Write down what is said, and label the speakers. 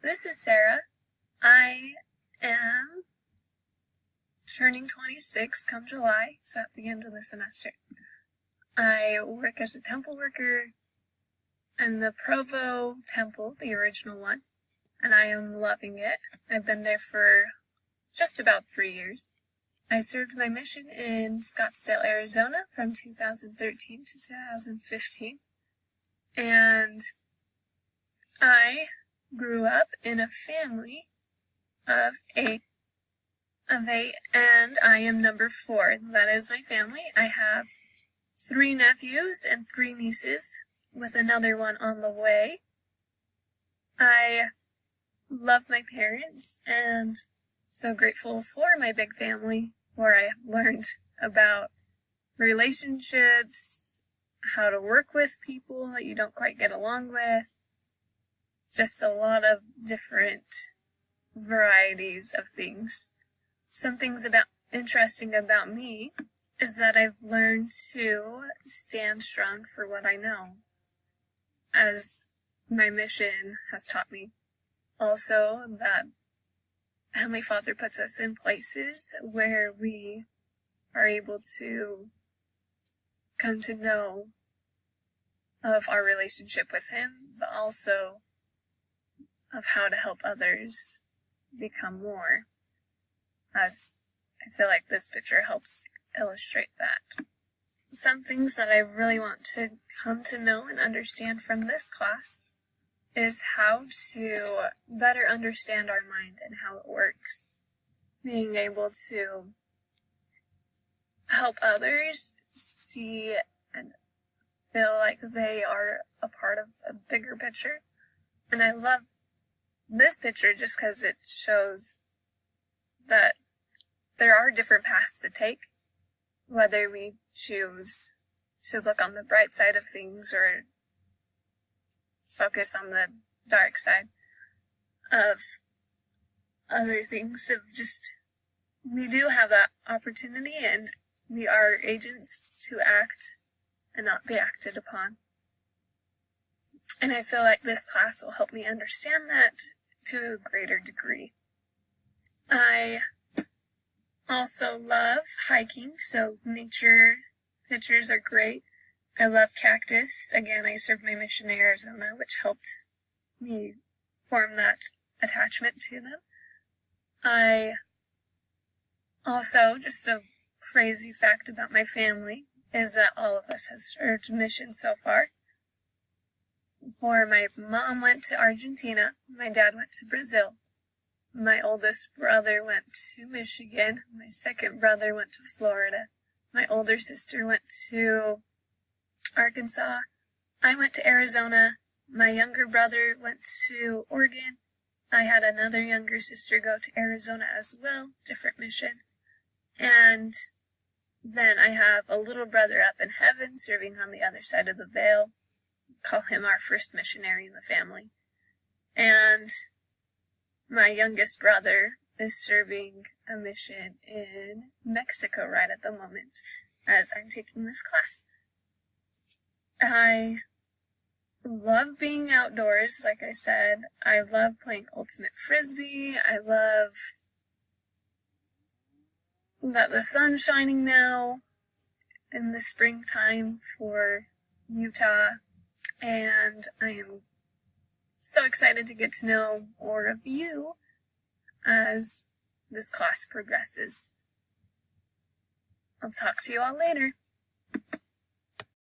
Speaker 1: This is Sarah. I am turning 26 come July, so at the end of the semester. I work as a temple worker in the Provo Temple, the original one, and I am loving it. I've been there for just about 3 years. I served my mission in Scottsdale, Arizona from 2013 to 2015, and I grew up in a family of eight, and I am number 4. That is my family. I have 3 nephews and 3 nieces, with another one on the way. I love my parents, and so grateful for my big family, where I have learned about relationships, how to work with people that you don't quite get along with, just a lot of different varieties of things. Some things interesting about me is that I've learned to stand strong for what I know, as my mission has taught me. Also, that Heavenly Father puts us in places where we are able to come to know of our relationship with Him, but also of how to help others become more, as I feel like this picture helps illustrate that. Some things that I really want to come to know and understand from this class is how to better understand our mind and how it works. Being able to help others see and feel like they are a part of a bigger picture. And I love this picture just because it shows that there are different paths to take, whether we choose to look on the bright side of things or focus on the dark side of other things. Of just, we do have that opportunity, and we are agents to act and not be acted upon. And I feel like this class will help me understand that to a greater degree. I also love hiking, so nature pictures are great. I love cactus. Again, I served my mission in Arizona, which helped me form that attachment to them. I also, just a crazy fact about my family, is that all of us have served missions so far. For my mom went to Argentina, my dad went to Brazil, my oldest brother went to Michigan, my second brother went to Florida, my older sister went to Arkansas, I went to Arizona, my younger brother went to Oregon, I had another younger sister go to Arizona as well, different mission, and then I have a little brother up in heaven serving on the other side of the veil. Call him our first missionary in the family. And my youngest brother is serving a mission in Mexico right at the moment as I'm taking this class. I love being outdoors, like I said. I love playing ultimate frisbee. I love that the sun's shining now in the springtime for Utah. And I am so excited to get to know more of you as this class progresses. I'll talk to you all later.